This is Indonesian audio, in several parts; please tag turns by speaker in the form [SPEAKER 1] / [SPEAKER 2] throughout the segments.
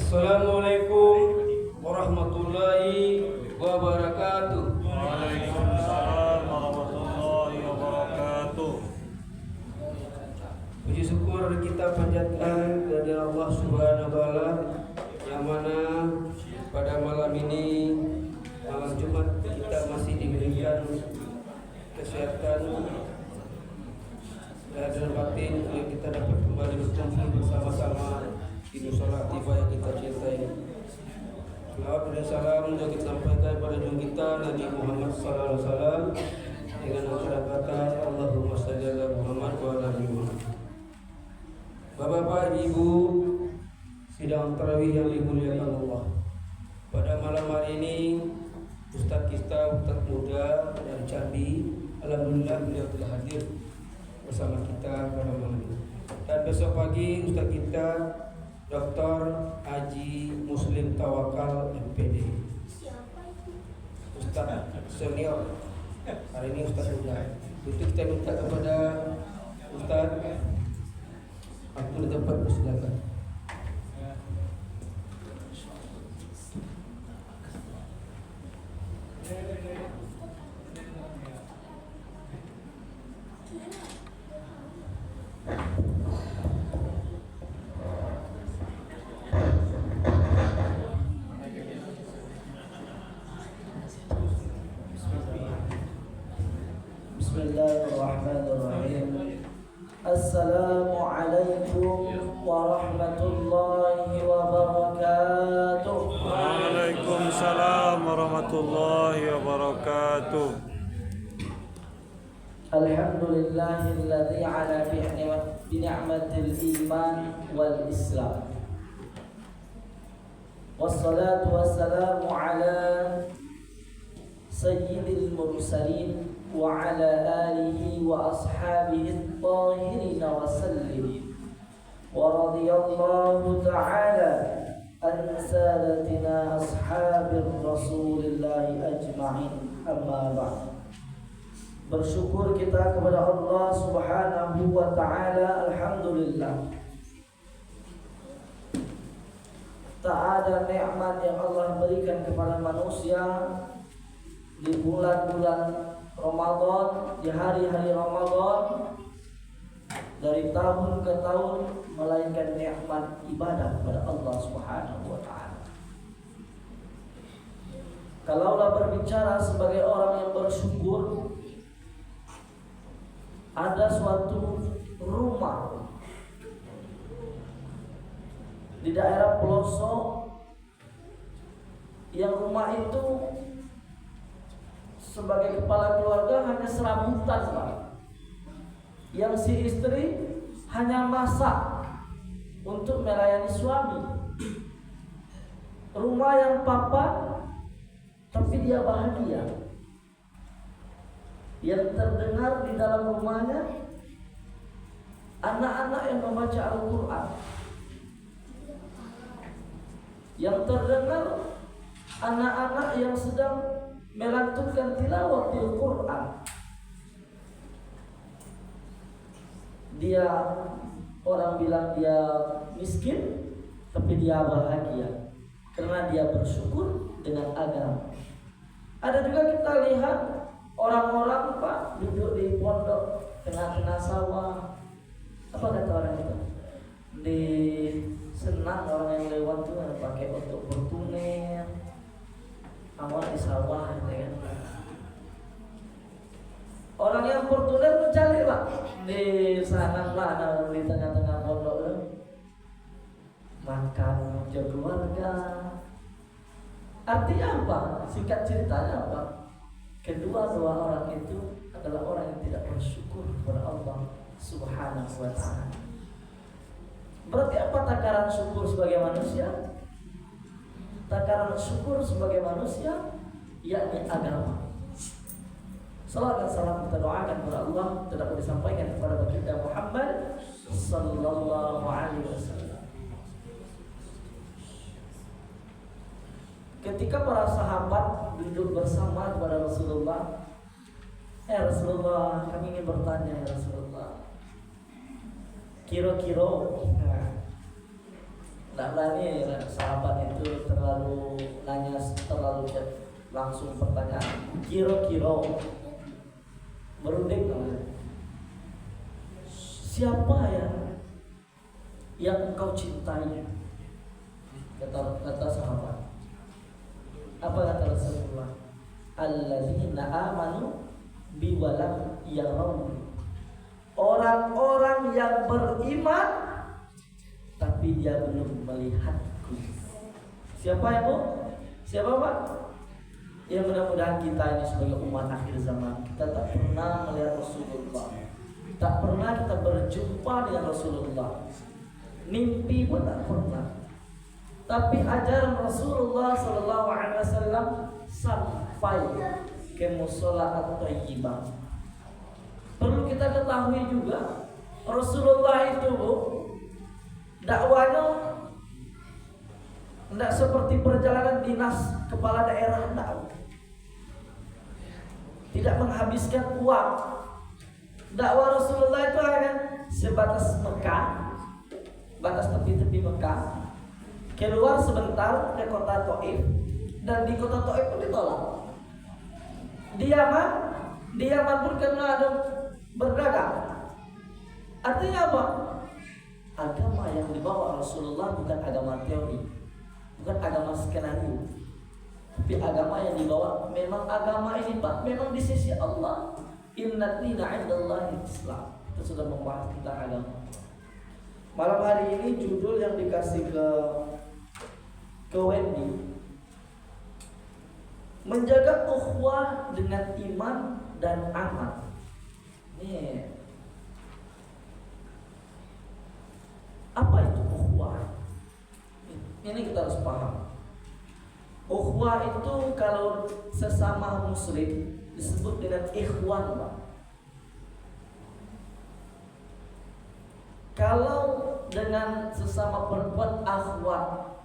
[SPEAKER 1] Assalamualaikum warahmatullahi wabarakatuh.
[SPEAKER 2] Waalaikumsalam warahmatullahi wabarakatuh.
[SPEAKER 1] Puji syukur kita panjatkan kepada Allah Subhanahu wa taala yang mana pada malam ini, malam Jumat, kita masih diberikan kesehatan dan batin yang kita dapat kembali berkumpul bersama-sama di musola tiba yang kita cintai. Salawat dan salam juga kita sampaikan pada junjungan kita Nabi Muhammad SAW dengan ucapan kata Allahumma shalli ala Muhammad wa ala ali Muhammad. Bapak-bapak, ibu, sidang tarawih yang dimuliakan Allah. Pada malam hari ini Ustaz kita, Ustaz muda dari Jambi, alhamdulillah beliau telah hadir bersama kita pada malam ini. Dan besok pagi Ustaz kita Dr. Haji Muslim Tawakal MPD, Ustaz senior. Hari ini Ustaz muda. Itu kita minta kepada Ustaz waktu di tempat, silakan.
[SPEAKER 3] Bismillahirrahmanirrahim. Assalamualaikum warahmatullahi wabarakatuh.
[SPEAKER 2] Waalaikumsalam warahmatullahi wabarakatuh.
[SPEAKER 3] Alhamdulillahilladzi ala bi ni'matil iman wal islam. Wassalatu wassalamu ala sayyidil mursalin wa ala alihi wa ashabihi at-tahirin wa sallim. Wa radiyallahu ta'ala an sadatina ashabir rasulillahi ajma'in, amma ba'd. Bersyukur kita kepada Allah Subhanahu wa ta'ala, alhamdulillah. Tak ada nikmat yang Allah berikan kepada manusia di bulan-bulan Ramadan, di hari-hari Ramadan, dari tahun ke tahun, melainkan nikmat ibadah kepada Allah Subhanahu wa ta'ala. Kalaulah berbicara sebagai orang yang bersyukur, ada suatu rumah di daerah pelosok yang rumah itu sebagai kepala keluarga hanya serabutan, Pak. Yang si istri hanya masak untuk melayani suami. Rumah yang papan tapi dia bahagia. Yang terdengar di dalam rumahnya anak-anak yang membaca Al-Quran. Yang terdengar anak-anak yang sedang melantunkan tilawah Al-Quran. Dia, orang bilang dia miskin, tapi dia bahagia karena dia bersyukur dengan agama. Ada juga kita lihat orang-orang Pak duduk di pondok tengah-tengah sawah. Apa kata orang itu? Di senang orang yang lewat tuh pakai untuk bertuner, awal di sawah, gitu kan? Orang yang bertuner mencari Pak di sana mana di tengah-tengah pondok tuh makan untuk keluarga. Artinya apa? Singkat ceritanya apa? Kedua-dua orang itu adalah orang yang tidak bersyukur kepada Allah Subhanahu wa ta'ala. Berarti apa takaran syukur sebagai manusia? Takaran syukur sebagai manusia yakni agama. Salawat dan salam kita doakan kepada Allah tidak boleh disampaikan kepada baginda Muhammad sallallahu alaihi wasallam. Ketika para sahabat duduk bersama kepada Rasulullah, Rasulullah, kami ingin bertanya ya Rasulullah. Kira-kira, tidak berani sahabat itu terlalu nanya terlalu langsung pertanyaan. Kira-kira, berunding namanya. Siapa yang engkau cintai? Kata sahabat. Apa kata Rasulullah? Alladzina amanu biwalam yarawni. Orang-orang yang beriman tapi dia belum melihatku. Siapa ya Bu? Siapa Pak? Ya mudah-mudahan kita ini sebagai umat akhir zaman, kita tak pernah melihat Rasulullah, tak pernah kita berjumpa dengan Rasulullah, mimpi pun tak pernah. Tapi ajaran Rasulullah Sallallahu Alaihi Wasallam sampai ke musola at-thayyibah. Perlu kita ketahui juga Rasulullah itu Bu, dakwanya tidak seperti perjalanan dinas kepala daerah, tidak menghabiskan uang. Dakwah Rasulullah itu hanya sebatas Mekah, batas tepi-tepi Mekah, keluar sebentar ke kota Taif, dan di kota Taif pun ditolak. Di Yaman pun karena ada berdagang. Artinya apa? Agama yang dibawa Rasulullah bukan agama teori, bukan agama skenario, tapi agama yang dibawa memang agama ini Pak, memang di sisi Allah. Inna dina indallahi Islam. Kita sudah membahas tentang agama. Malam hari ini judul yang dikasih ke Wendy, menjaga ukhuwah dengan iman dan amal. Nih, apa itu ukhuwah? Ini kita harus paham. Ukhuwah itu kalau sesama muslim disebut dengan ikhwan, Pak. Kalau dengan sesama perempuan akhwat.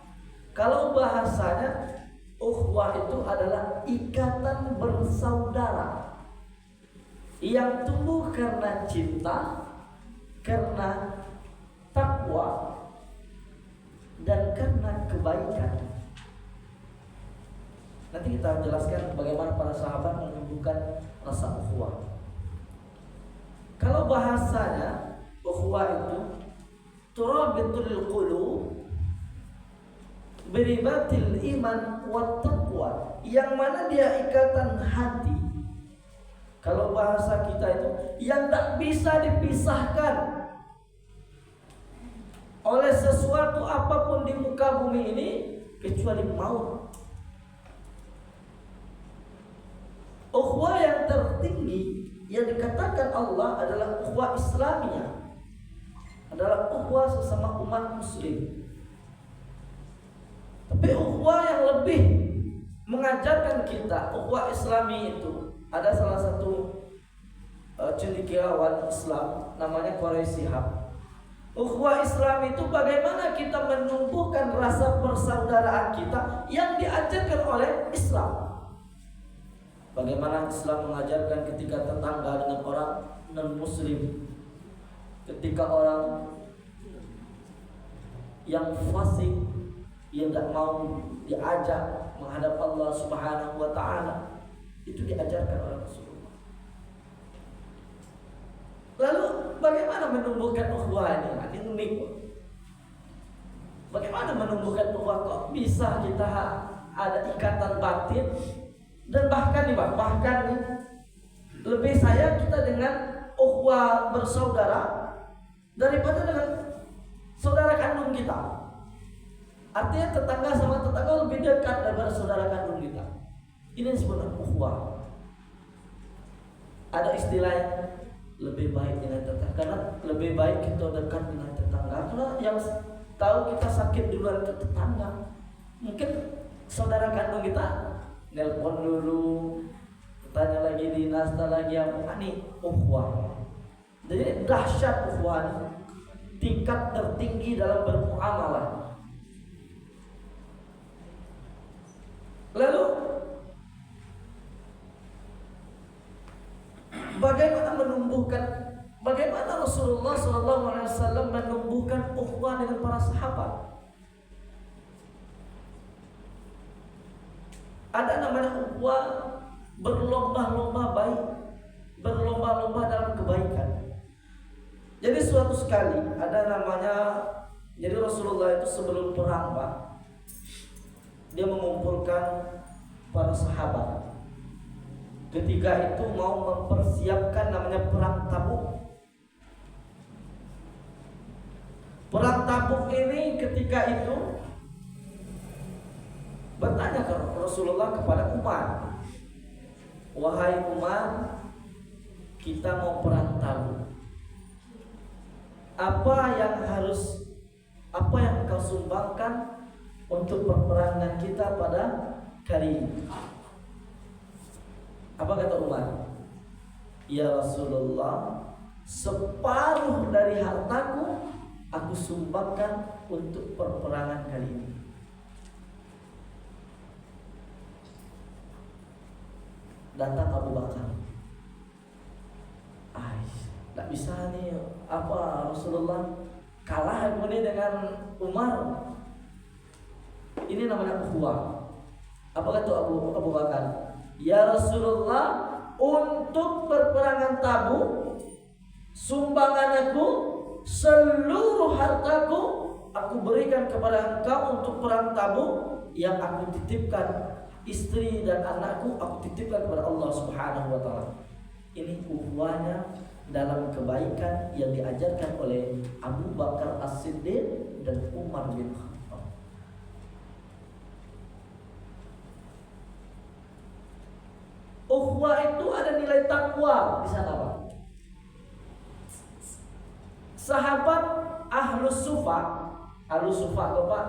[SPEAKER 3] Kalau bahasanya ukhuwah itu adalah ikatan bersaudara yang tumbuh karena cinta, karena takwa, dan karena kebaikan. Nanti kita jelaskan bagaimana para sahabat menumbuhkan rasa ukhuwah. Kalau bahasanya ukhuwah itu turabitul qulub biribatil iman wat taqwa, yang mana dia ikatan hati. Kalau bahasa kita itu yang tak bisa dipisahkan oleh sesuatu apapun di muka bumi ini kecuali maut. Ukhuwah yang tertinggi yang dikatakan Allah adalah ukhuwah Islamiyah, adalah ukhuwah sesama umat muslim. Tapi ukhuwah yang lebih mengajarkan kita, ukhuwah Islami itu ada salah satu cendekiawan Islam namanya Quraisy Shihab. Ukhuwah Islam itu bagaimana kita menumbuhkan rasa persaudaraan kita yang diajarkan oleh Islam. Bagaimana Islam mengajarkan ketika tetangga dengan orang non-muslim, ketika orang yang fasik yang tidak mau diajak menghadap Allah Subhanahu wa taala, itu diajarkan oleh Rasulullah. Lalu bagaimana menumbuhkan ukhuwah ini? Ini unik. Bagaimana menumbuhkan ukhuwah? Kok bisa kita ada ikatan batin? Dan bahkan nih, lebih sayang kita dengan ukhuwah bersaudara daripada dengan saudara kandung kita. Artinya tetangga sama tetangga lebih dekat daripada saudara kandung kita. Ini sebenarnya ukhuwah. Ada istilah yang lebih baik dengan tetangga, karena lebih baik kita dekat dengan tetangga. Karena yang tahu kita sakit duluan itu tetangga. Mungkin saudara kandung kita nelpon dulu, tanya lagi dinas, lagi apa nih, ukhuwah. Jadi dahsyat ukhuwah ini, tingkat tertinggi dalam bermuamalah. Lalu bagaimana Rasulullah SAW menumbuhkan ukhuwah dengan para sahabat? Ada namanya ukhuwah berlomba-lomba baik, berlomba-lomba dalam kebaikan. Jadi suatu sekali ada namanya, jadi Rasulullah itu sebelum perang Pak, dia mengumpulkan para sahabat. Ketika itu mau mempersiapkan namanya perang Tabuk. Perang Tabuk ini ketika itu bertanya ke Rasulullah kepada Umar, wahai Umar, kita mau perang Tabuk. Apa yang engkau sumbangkan untuk peperangan kita pada kali ini? Apa kata Umar? Ya Rasulullah, separuh dari hartaku aku sumbangkan untuk peperangan kali ini. Datang Abu Bakar. Tak bisa nih, apa Rasulullah kalah kemudian dengan Umar. Ini namanya ukhuwah. Apa kata Abu Bakar? Ya Rasulullah, untuk perperangan Tabuk, sumbangan aku, seluruh hartaku aku berikan kepada engkau untuk perang Tabuk. Yang aku titipkan istri dan anakku aku titipkan kepada Allah Subhanahu wa taala. Ini ukhuwahnya dalam kebaikan yang diajarkan oleh Abu Bakar As-Siddiq dan Umar bin Khattab. Ukhuwah itu ada nilai takwa di sana, Pak. Sahabat Ahlus Sufa Pak,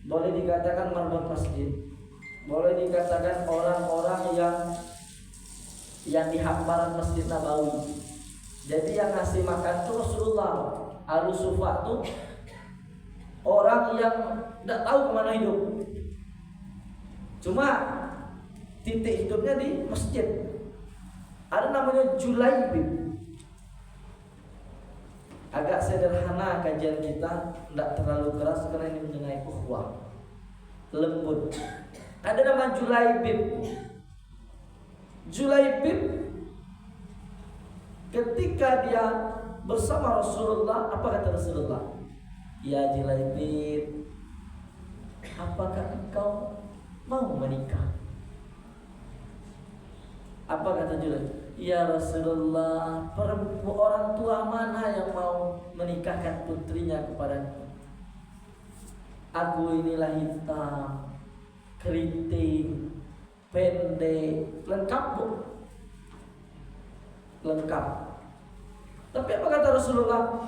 [SPEAKER 3] boleh dikatakan marbot masjid, boleh dikatakan orang-orang yang di hamparan Masjid Nabawi. Jadi yang ngasih makan itu Rasulullah. Ahlus Sufa itu orang yang tidak tahu kemana hidup, cuma titik hidupnya di masjid. Ada namanya Julaibib. Agak sederhana kajian kita, tidak terlalu keras karena ini mengenai ukhuwah, lembut. Ada nama Julaibib. Julaibib ketika dia bersama Rasulullah, apa kata Rasulullah? Ya Julaibib, apakah engkau mau menikah? Apa kata Julaibib? Ya Rasulullah, orang tua mana yang mau menikahkan putrinya kepadaku? Aku inilah hitam, keriting, pendek, lengkap Bu, lengkap. Tapi apa kata Rasulullah?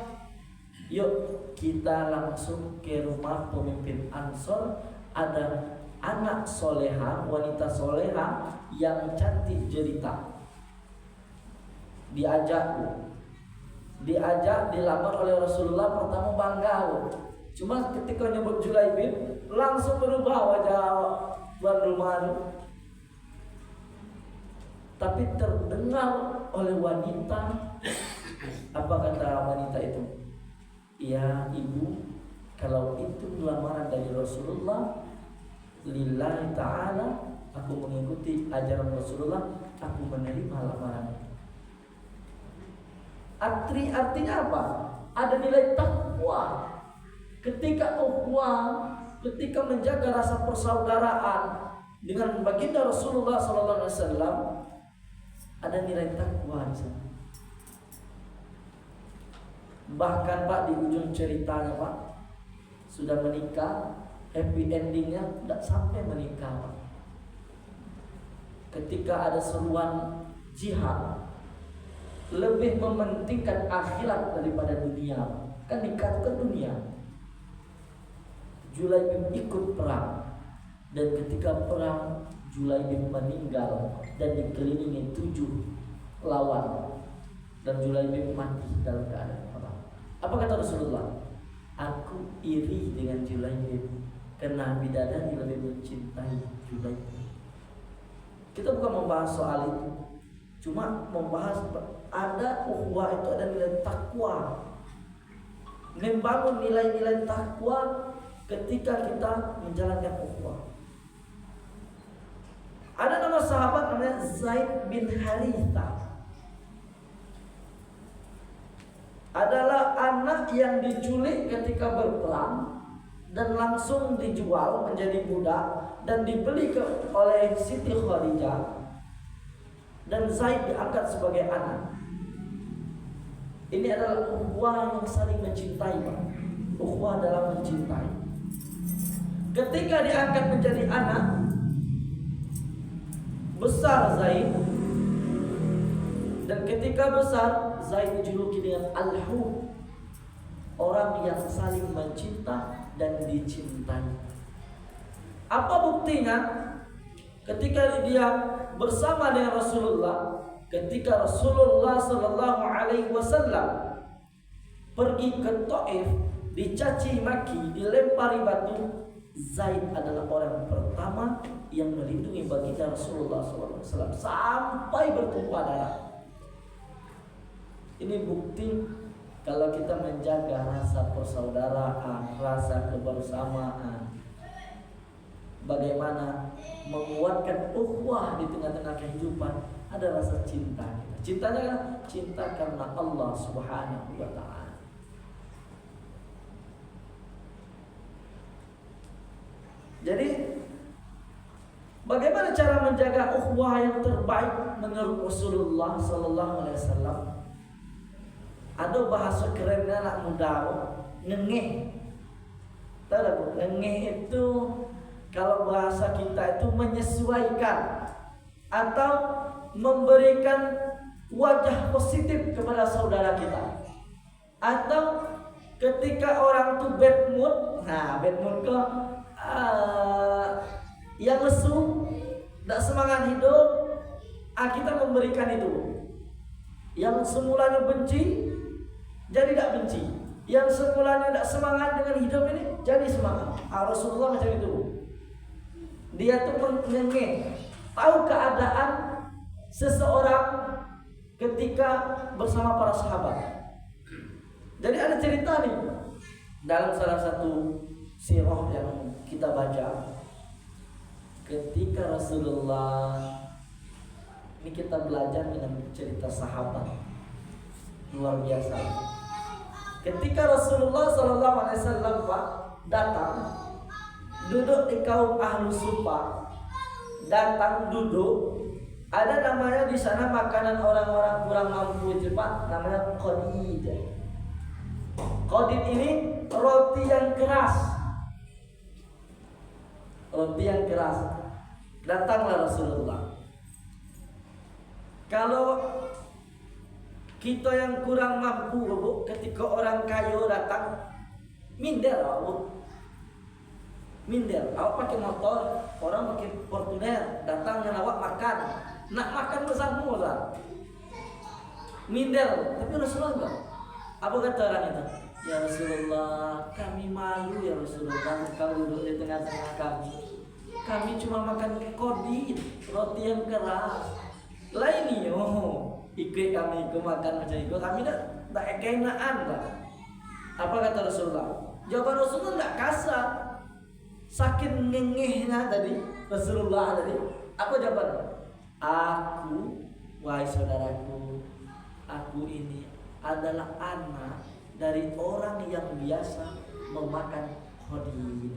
[SPEAKER 3] Yuk kita langsung ke rumah pemimpin Ansor. Ada anak soleha, wanita soleha yang cantik jelita. Diajak Bu. diajak dilamar oleh Rasulullah, pertama bangga. Cuma ketika nyebut Julaibib langsung berubah wajah tuan rumah itu. Tapi terdengar oleh wanita. Apa kata wanita itu? Ya ibu, kalau itu lamaran dari Rasulullah, lillahi ta'ala, aku mengikuti ajaran Rasulullah, aku menerima lamaran. Artinya apa? Ada nilai takwa. Ketika ukhuwah, ketika menjaga rasa persaudaraan dengan baginda Rasulullah SAW, ada nilai takwa di sana. Bahkan Pak, di ujung ceritanya Pak, sudah menikah, happy endingnya tidak sampai menikah Pak. Ketika ada seruan jihad, lebih mementingkan akhirat daripada dunia. Kan nikah ke dunia. Julaibib ikut perang, dan ketika perang Julaibib meninggal dan dikelilingi 7 lawan, dan Julaibib mati dalam keadaan perang. Apa kata Rasulullah? Aku iri dengan Julaibib karena bidadari lebih mencintai Julaibib. Kita bukan membahas soal itu, cuma membahas ada ukhuwah itu ada nilai takwa. Membangun nilai-nilai takwa ketika kita menjalankan ukhuwah. Ada nama sahabat namanya Zaid bin Haritha. Adalah anak yang diculik ketika berperang dan langsung dijual menjadi budak dan dibeli oleh Siti Khadijah. Dan Zaid diangkat sebagai anak. Ini adalah ukhuwah yang saling mencintai, Pak. Ukhuwah dalam mencintai. Ketika diangkat menjadi anak, besar Zaid, dan ketika besar Zaid dijuluki dengan Al-Hub, orang yang saling mencinta dan dicintai. Apa buktinya? Ketika dia bersama dengan Rasulullah, ketika Rasulullah Sallallahu Alaihi Wasallam pergi ke Taif, dicaci maki, dilempari batu, Zaid adalah orang pertama yang melindungi baginda Rasulullah SAW sampai bertumpah darah. Ini bukti kalau kita menjaga rasa persaudaraan, rasa kebersamaan, bagaimana menguatkan ukhuwah di tengah-tengah kehidupan, ada rasa cinta. Cintanya kan cinta karena Allah Subhanahu wa Ta'ala. Jadi bagaimana cara menjaga ukhuwah yang terbaik menurut Rasulullah Sallallahu Alaihi Wasallam? Ada bahasa kerennya anak muda, ngengeh. Tahu tak? Ngengeh itu kalau bahasa kita itu menyesuaikan atau memberikan wajah positif kepada saudara kita. Atau ketika orang itu bad mood, bad mood kok yang lesu, tidak semangat hidup, kita memberikan itu. Yang semulanya benci, jadi tidak benci. Yang semulanya tidak semangat dengan hidup ini, jadi semangat. Rasulullah macam itu. Dia tuh menengeh, tahu keadaan seseorang ketika bersama para sahabat. Jadi ada cerita nih dalam salah satu sirah yang kita baca, ketika Rasulullah, ini kita belajar dengan cerita sahabat luar biasa. Ketika Rasulullah SAW Pak datang duduk di kaum ahlu sufa, datang duduk, ada namanya di sana makanan orang-orang kurang mampu itu Pak, namanya qadid. Qadid ini roti yang keras. Roti yang keras. Datanglah Rasulullah. Kalau kita yang kurang mampu, Bu, ketika orang kaya datang, minder, Bu. Minder. Awak pakai motor, orang pakai Fortuner, datang dengan awak makan. Nak makan bersama lah. Minder. Tapi Rasulullah enggak. Apa kata orang itu? Ya Rasulullah, kami malu ya Rasulullah kalau duduk di tengah-tengah kami. Kami cuma makan kodin, roti yang keras. Lain nih, ikut kami ikut makan macam itu. Kami tak keenaan lah. Apa kata Rasulullah? Jawaban Rasulullah tak kasar. Saking ngengehnya tadi Rasulullah tadi. Apa jawaban? Aku, wahai saudaraku, aku ini adalah anak dari orang yang biasa memakan kodin.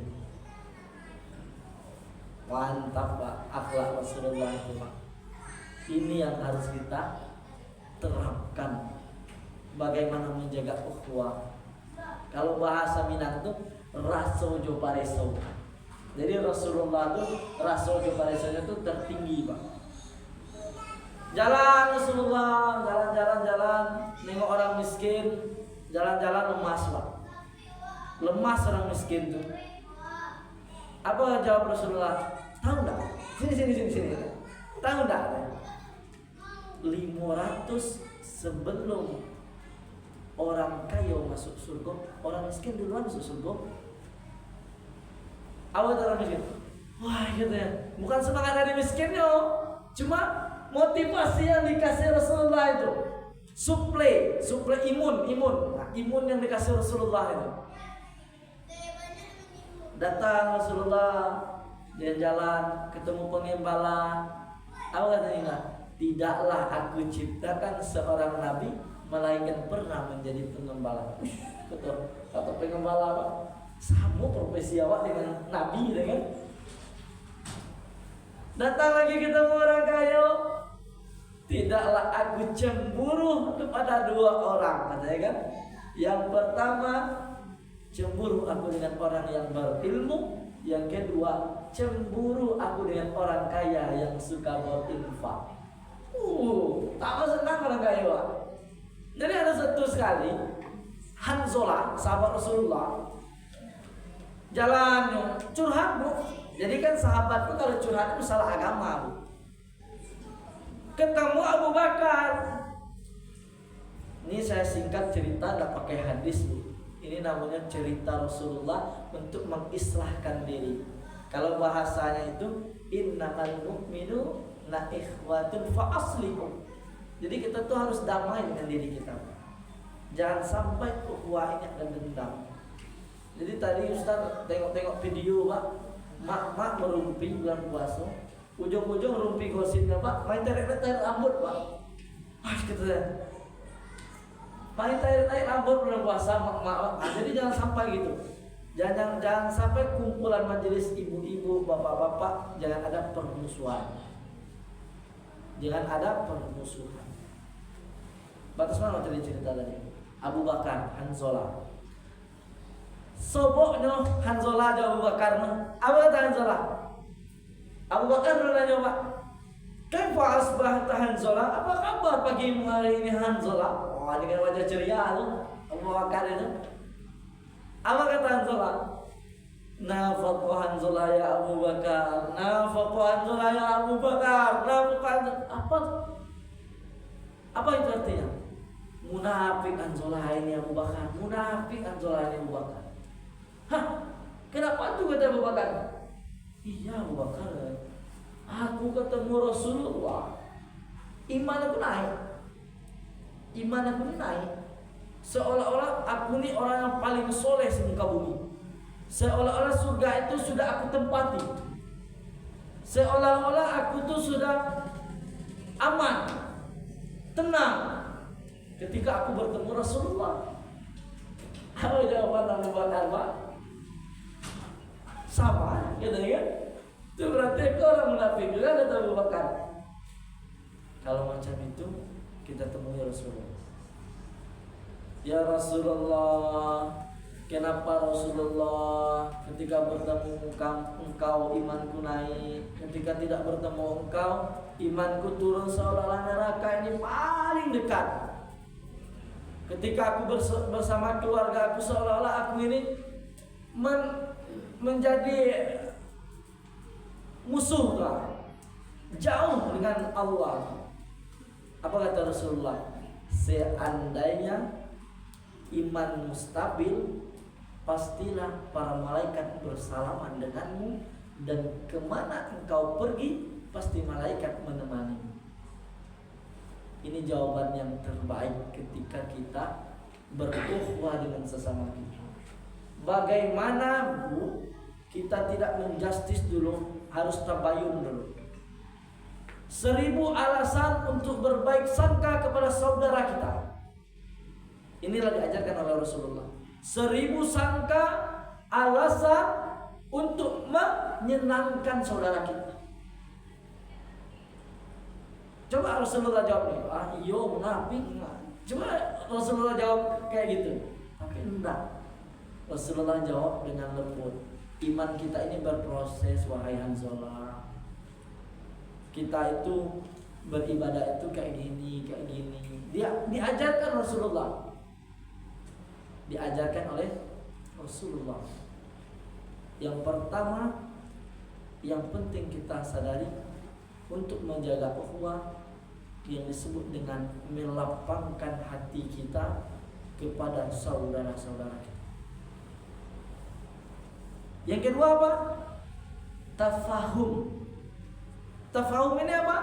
[SPEAKER 3] Mantap Pak, akhlak Rasulullah itu Pak. Ini yang harus kita terapkan. Bagaimana menjaga ukhuwah. Kalau bahasa Minang itu rasojo pareso. Jadi Rasulullah itu rasojo paresonya itu tertinggi Pak. Jalan Rasulullah, jalan, nengok orang miskin, jalan-jalan lemas Pak. Lemas orang miskin tuh. Apa jawab Rasulullah? Tahu enggak? Sini. Tahu enggak? 500 sebelum orang kaya masuk surga, orang miskin duluan masuk surga. Awal orang miskin. Wah, gitu ya. Bukan semangat dari miskinnya, cuma motivasi yang dikasih Rasulullah itu. Suplai imun. Nah, imun yang dikasih Rasulullah itu. Datang Rasulullah, dia jalan ketemu pengembala. Apa katanya? Tidaklah aku ciptakan seorang nabi melainkan pernah menjadi pengembala. Kata pengembala apa? Sama profesi awak dengan nabi, kan? Datang lagi ketemu orang kaya. Tidaklah aku cemburu kepada 2 orang, katanya kan? Yang pertama, cemburu aku dengan orang yang berilmu. Yang kedua, cemburu aku dengan orang kaya yang suka berinfak. Tak senang orang kaya. Jadi ada satu sekali Hanzalah, sahabat Rasulullah, jalan curhat Bu. Jadi kan sahabat itu kalau curhat itu masalah agama Bu. Ketemu Abu Bakar. Ini saya singkat cerita, tidak pakai hadis Bu. Ini namanya cerita Rasulullah untuk mengislahkan diri. Kalau bahasanya itu innamal mu'minu na ikhwatun fa aslihu. Jadi kita tuh harus damai dengan diri kita. Jangan sampai ukhuwah ini ada dendam. Jadi tadi Ustaz tengok video Pak, mak merumpi bulan puasa. Ujung-ujung rumpi gosipnya Pak, main tarik-tarik rambut Pak. Wah gitu ya. Main tarik-tarik rambut bulan puasa mak. Jadi jangan sampai gitu. Jangan sampai kumpulan majelis ibu-ibu, bapak-bapak, jangan ada permusuhan. Jangan ada permusuhan. Batas mana cerita tadi? Abu Bakar, Hanzalah. Soboknya Hanzalah dan Abu Bakar. Apa kata Hanzalah? Abu Bakar bertanya Pak, "Kaifa asbahta Hanzalah? Apa kabar pagimu hari ini Hanzalah?" Oh, dengan wajah ceria tuh Abu Bakar itu. Apa kata Hanzalah? Nafaqu Hanzalah ya Abu Bakar. Nafaqu Hanzalah ya Abu Bakar. Apa itu artinya? Munafik Hanzalah ini Abu Bakar. Munafik Hanzalah ini Abu Bakar. Hah? Kenapa tuh kata Abu Bakar? Iya Abu Bakar. Aku ketemu Rasulullah. Iman aku naik. Seolah-olah aku ini orang yang paling soleh di muka bumi. Seolah-olah surga itu sudah aku tempati. Seolah-olah aku tuh sudah aman, tenang ketika aku bertemu Rasulullah. Apa jawaban Abu Bakar Pak? Sama, gitu kan? Itu berarti orang munafik juga kata Abu Bakar. Kalau macam itu kita temui Rasulullah. Ya Rasulullah, kenapa Rasulullah ketika bertemu engkau imanku naik, ketika tidak bertemu engkau imanku turun, seolah-olah neraka ini paling dekat. Ketika aku bersama keluarga aku, seolah-olah aku ini menjadi musuh lah, jauh dengan Allah. Apa kata Rasulullah? Seandainya iman stabil, pastilah para malaikat bersalaman denganmu, dan kemana engkau pergi pasti malaikat menemanimu. Ini jawaban yang terbaik ketika kita berukhuwah dengan sesama kita. Bagaimana Bu, kita tidak menjustis dulu, harus tabayun dulu. 1000 alasan untuk berbaik sangka kepada saudara kita. Inilah diajarkan oleh Rasulullah. 1000 sangka alasan untuk menyenangkan saudara kita. Coba Rasulullah jawab nih, iya munafik enggak. Coba Rasulullah jawab kayak gitu. Tapi enggak. Rasulullah jawab dengan lembut. Iman kita ini berproses, wahai Hanzalah. Kita itu beribadah itu kayak gini, kayak gini. Dia diajarkan Rasulullah. Diajarkan oleh Rasulullah. Yang pertama, yang penting kita sadari untuk menjaga ukhuwah yang disebut dengan melapangkan hati kita kepada saudara-saudara kita. Yang kedua apa? Tafahum. Tafahum ini apa?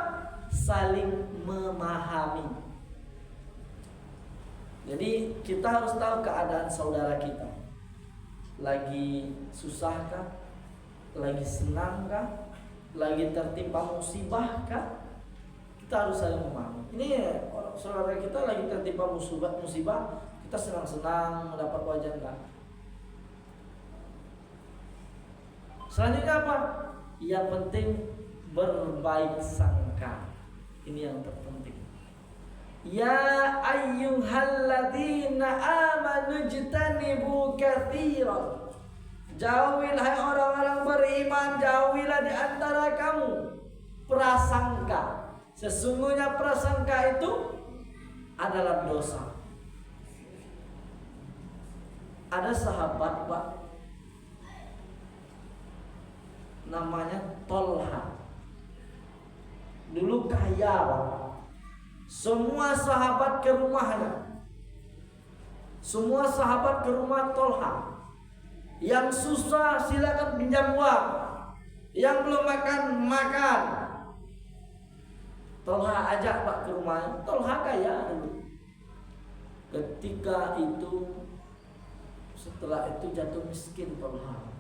[SPEAKER 3] Saling memahami. Jadi kita harus tahu keadaan saudara kita. Lagi susahkah? Lagi senangkah? Lagi tertimpa musibahkah? Kita harus saling memahami. Ini saudara kita lagi tertimpa musibah, kita senang-senang mendapat wajah enggak? Selanjutnya apa? Yang penting berbaik sangka. Ini yang terpenting. Ya ayyuhalladzina amanu jtanibu katsiran. Jauhilah orang-orang beriman, jauhilah di antara kamu prasangka. Sesungguhnya prasangka itu adalah dosa. Ada sahabat Pak, namanya Tolha. Dulu kaya Pak. Semua sahabat ke rumahnya. Semua sahabat ke rumah Tolha. Yang susah silakan pinjam uang. Yang belum makan. Tolha ajak Pak ke rumahnya. Tolha kaya dulu. Ketika itu, setelah itu jatuh miskin Tolha.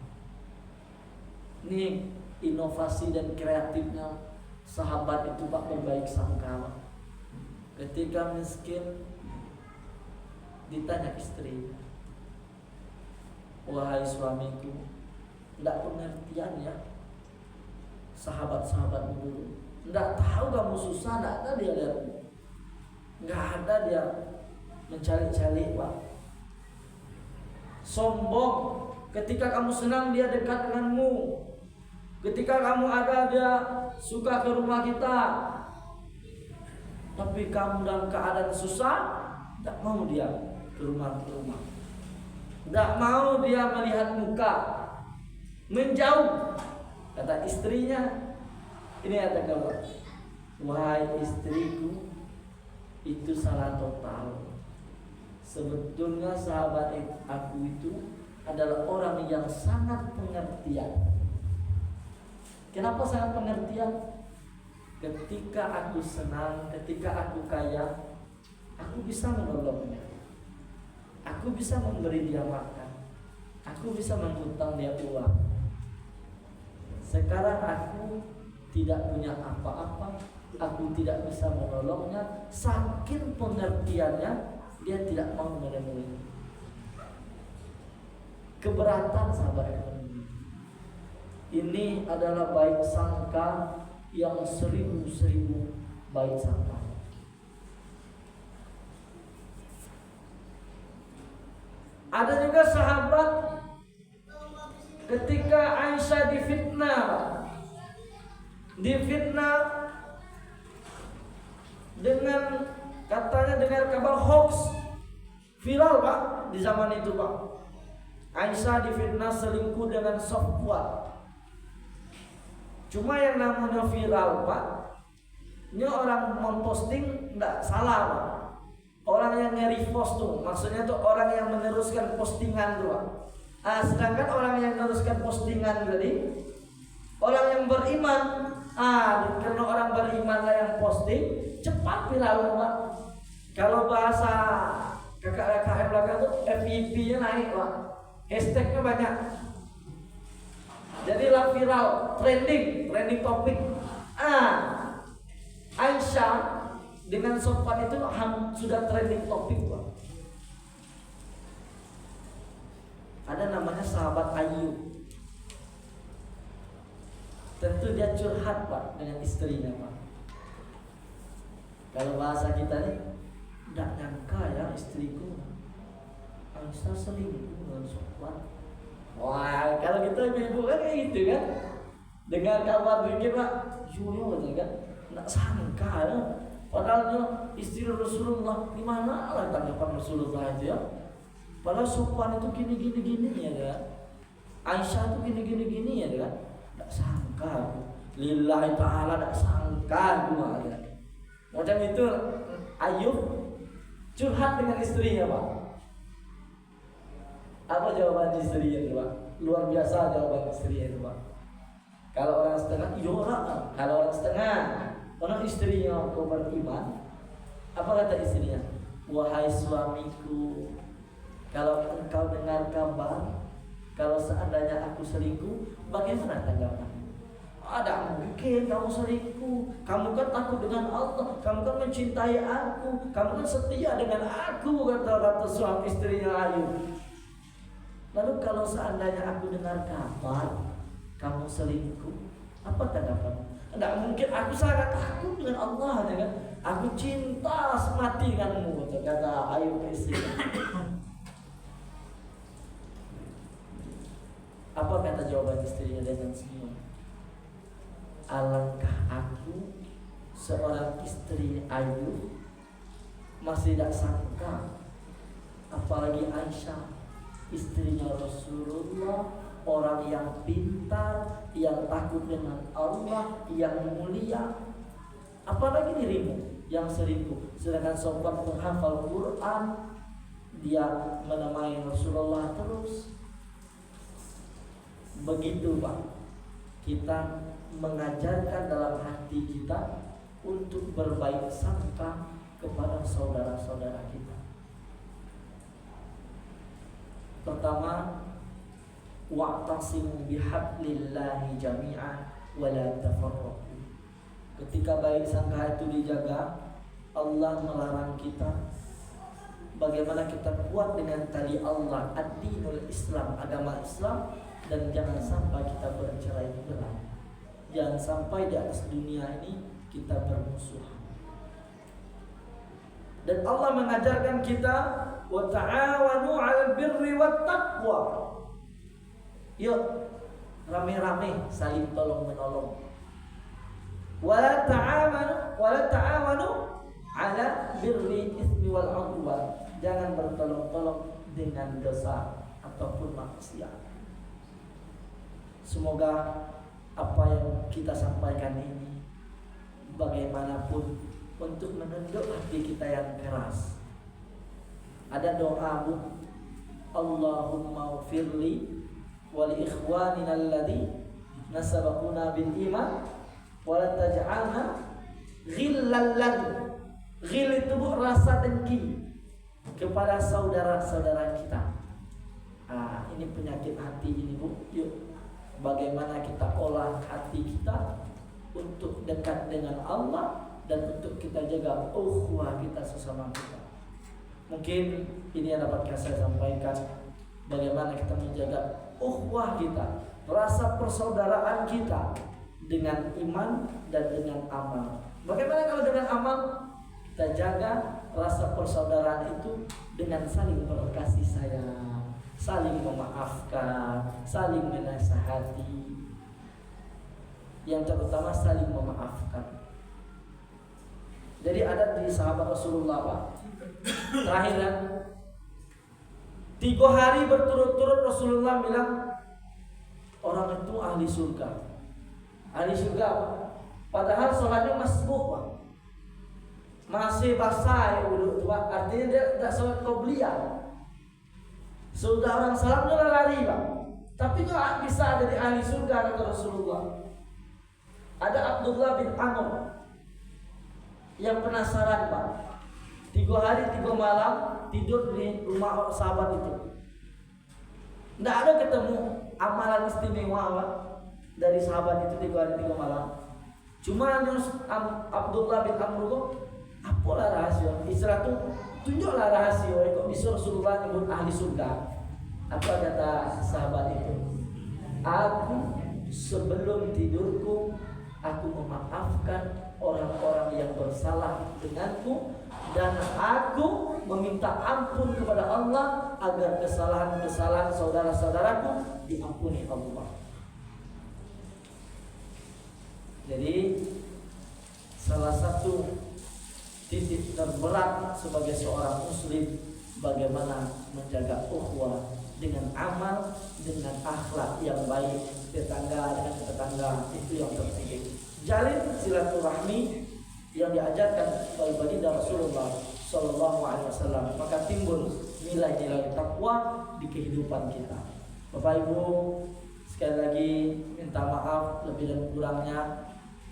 [SPEAKER 3] Ini inovasi dan kreatifnya sahabat itu Pak, berbaik sangka. Ketika miskin, ditanya istri, wahai suamiku, tidak pengertian ya sahabat-sahabatmu dulu. Tidak tahu kamu susah, tidak ada dia lihat, nggak ada dia mencari-cari Pak. Sombong. Ketika kamu senang dia dekat denganmu. Ketika kamu ada dia suka ke rumah kita. Tapi kamu dalam keadaan susah, tidak mau dia ke rumah. Tidak mau dia melihat muka. Menjauh. Kata istrinya, ini kata kamu, wahai istriku, itu salah total. Sebetulnya sahabat aku itu adalah orang yang sangat pengertian. Kenapa sangat pengertian? Ketika aku senang, ketika aku kaya, aku bisa menolongnya. Aku bisa memberi dia makan. Aku bisa menghutang dia uang. Sekarang aku tidak punya apa-apa, aku tidak bisa menolongnya. Saking pengertiannya, dia tidak mau menemui. Keberatan sahabat ekonomi. Ini adalah baik sangka yang 1000 baik sangka. Ada juga sahabat ketika Aisyah difitnah dengan katanya dengar kabar hoax viral Pak di zaman itu Pak. Aisyah difitnah selingkuh dengan Safwan. Cuma yang namanya viral Pak, ini orang memposting tidak salah Pak. Orang yang nge-repost tuh, maksudnya tuh orang yang meneruskan postingan tuh, Pak. Sedangkan orang yang meneruskan postingan tadi, orang yang beriman, karena orang beriman lah yang posting, cepat viral, Pak. Kalau bahasa KKM belakang tuh FYP-nya naik, Pak. Hashtagnya banyak. Jadilah viral, trending topik. Aisyah dengan sopan itu sudah trending topik, Pak. Ada namanya sahabat Ayub. Tentu dia curhat, Pak, dengan istrinya, Pak. Kalau bahasa kita nih, tidak nyangka ya istriku Aisyah selingkuh dengan sopan. Wah, kalau kita ibu kan kayak gitu kan. Dengar kabar dikit, Pak, yo kan, tidak sangka ya. Padahal istri Rasulullah, gimana lah tanggapan Rasulullah itu ya? Padahal sopan itu gini ya kan? Aisyah itu gini ya kan? Tak sangka, lillahi ta'ala tak sangka gua ya. Macam itu Ayub curhat dengan istrinya, Pak. Apa jawaban istrinya itu, Pak? Luar biasa jawaban istrinya itu, Pak. Kalau orang setengah, kalau orang setengah, orang istrinya kau beriman, apa kata istrinya? Wahai suamiku, kalau engkau dengar kabar, kalau seandainya aku selingkuh, bagaimana tanggapanmu? Ada mungkin kamu selingkuh. Kamu kan takut dengan Allah, kamu kan mencintai aku, kamu kan setia dengan aku, kata suami istrinya Ayub. Lalu kalau seandainya aku dengar kabar kamu selingkuh, apa tanggapanmu? Tidak mungkin, aku sangat takut dengan Allah, ya kan? Aku cinta semati denganmu, kata Ayub istrinya. Apa kata jawaban istrinya dengan semua? Alangkah aku seorang istri Ayub masih tidak sangka, apalagi Aisyah istrinya Rasulullah, orang yang pintar, yang takut dengan Allah, yang mulia. Apalagi dirimu yang selingkuh, sedangkan sopan menghafal Quran, dia menemani Rasulullah terus. Begitu, Pak, kita mengajarkan dalam hati kita untuk berbaik sangka kepada saudara-saudara kita. Pertama, wa'tasimu bihablillahi jami'an wa la tafarraqu. Ketika baik sangka itu dijaga, Allah melarang kita bagaimana kita kuat dengan tali Allah, ad-dinul Islam, agama Islam, dan jangan sampai kita bercerai-berai. Jangan sampai di atas dunia ini kita bermusuhan. Dan Allah mengajarkan kita wa ta'awanu 'alal birri wat taqwa. Yuk rame-rame saling tolong menolong. Wala ta'awanu 'ala birri ismi wal 'udwan. Jangan bertolong-tolong dengan dosa ataupun maksiat. Semoga apa yang kita sampaikan ini bagaimanapun untuk menunduk hati kita yang keras. Ada doa, Bu, Allahumma firli wa li ikhwanina alladhi nasabaquna bil iman wa la taj'alna ghillan lana. Ghil itu, Bu, rasa dengki kepada saudara-saudara kita. Ini penyakit hati ini, Bu. Yuk, bagaimana kita olah hati kita untuk dekat dengan Allah dan untuk kita jaga ukhuwah kita sesama kita. Mungkin ini yang dapat saya sampaikan, bagaimana kita menjaga ukhuwah kita, rasa persaudaraan kita dengan iman dan dengan amal. Bagaimana kalau dengan amal? Kita jaga rasa persaudaraan itu dengan saling berkasih sayang, saling memaafkan, saling menasihati, yang terutama saling memaafkan. Jadi ada di sahabat Rasulullah, Pak, terakhir kan, 3 hari berturut-turut Rasulullah bilang orang itu ahli surga. Ahli surga, Pak. Padahal sholatnya masbuk, Pak. masih basah ya wudhu Pak, artinya dia tidak sholat qobliyah. Sudah orang salam dia lari Pak, tapi dia bisa ada di ahli surga kata Rasulullah. Ada Abdullah bin Amr yang penasaran Pak, 3 hari 3 malam tidur di rumah sahabat itu. Tidak ada ketemu amalan istimewa Pak dari sahabat itu 3 hari 3 malam. Cuma Abdullah bin Amr itu apalah rahasia? Isra tuh tunjuklah rahasia. Kok bisa Rasulullah nyebut ahli surga? Apa kata sahabat itu? Aku sebelum tidurku aku memaafkan orang-orang yang bersalah denganku, dan aku meminta ampun kepada Allah agar kesalahan-kesalahan saudara-saudaraku diampuni Allah. Jadi salah satu titik terberat sebagai seorang muslim bagaimana menjaga ukhuwah dengan amal, dengan akhlak yang baik tetangga dengan tetangga, itu yang terpenting. Jalin silaturahmi yang diajarkan oleh baginda Rasulullah Sallallahu Alaihi Wasallam, maka timbul nilai-nilai takwa di kehidupan kita. Bapak Ibu, sekali lagi minta maaf lebih dan kurangnya,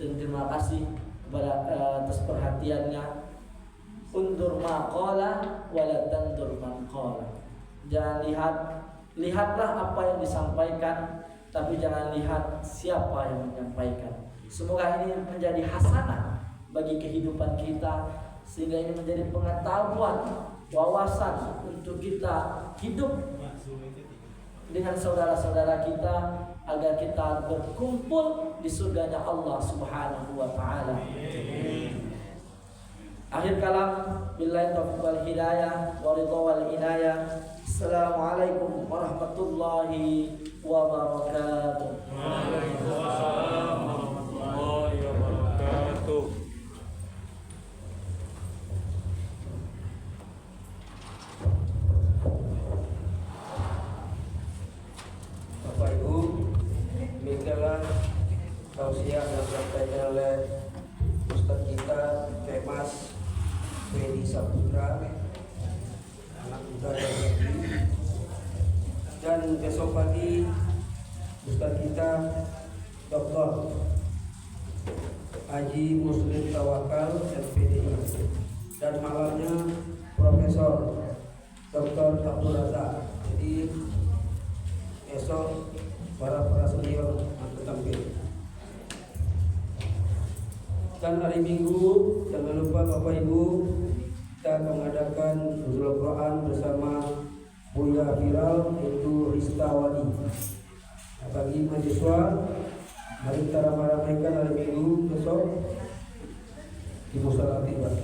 [SPEAKER 3] dan terima kasih kepada atas perhatiannya. Undur maqala wala tandur man qala. Jangan lihatlah apa yang disampaikan, tapi jangan lihat siapa yang menyampaikan. Semoga ini menjadi hasanah bagi kehidupan kita, sehingga ini menjadi pengetahuan, wawasan untuk kita hidup dengan saudara-saudara kita, agar kita berkumpul di surganya Allah Subhanahu wa taala. Akhir kalam, billahi taufiq wal hidayah wa ridha wal inayah. Assalamualaikum warahmatullahi wabarakatuh.
[SPEAKER 2] Waalaikumsalam warahmatullahi wabarakatuh.
[SPEAKER 1] Bapak Ibu, demikianlah tausiah yang disampaikan oleh Ustaz kita Kemas Fedi Saputra, anak muda yang negeri. Dan besok pagi Ustaz kita Dr. Haji Muslim Tawakal FPDI, dan malamnya Profesor Dr. Abdul Razak. Jadi besok para senior akan tampil. Dan hari Minggu jangan lupa Bapak Ibu, kita mengadakan nuzul Quran bersama Buya Viral, yaitu Rista Wadi. Bagi mahasiswa, mari kita ramai-ramaikan hari Minggu besok di Musala Tiba.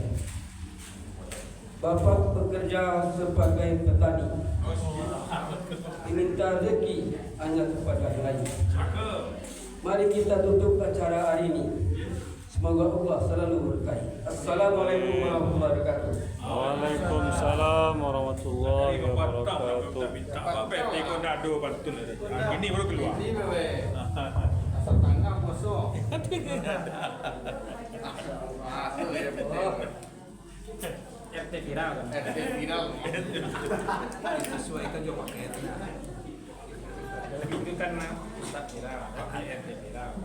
[SPEAKER 1] Bapak bekerja sebagai petani, diminta rezeki hanya kepada lain. Mari kita tutup acara hari ini. Semoga Allah selalu berkahi. Assalamualaikum warahmatullahi wabarakatuh.
[SPEAKER 2] Waalaikumsalam warahmatullahi wabarakatuh.
[SPEAKER 4] Ini baru keluar.
[SPEAKER 5] Asal tangga kosong.
[SPEAKER 4] RT viral.
[SPEAKER 5] RT viral.
[SPEAKER 4] Sesuaikan juga pakai itu. Lebih itu kan Ustaz viral, pakai RT viral.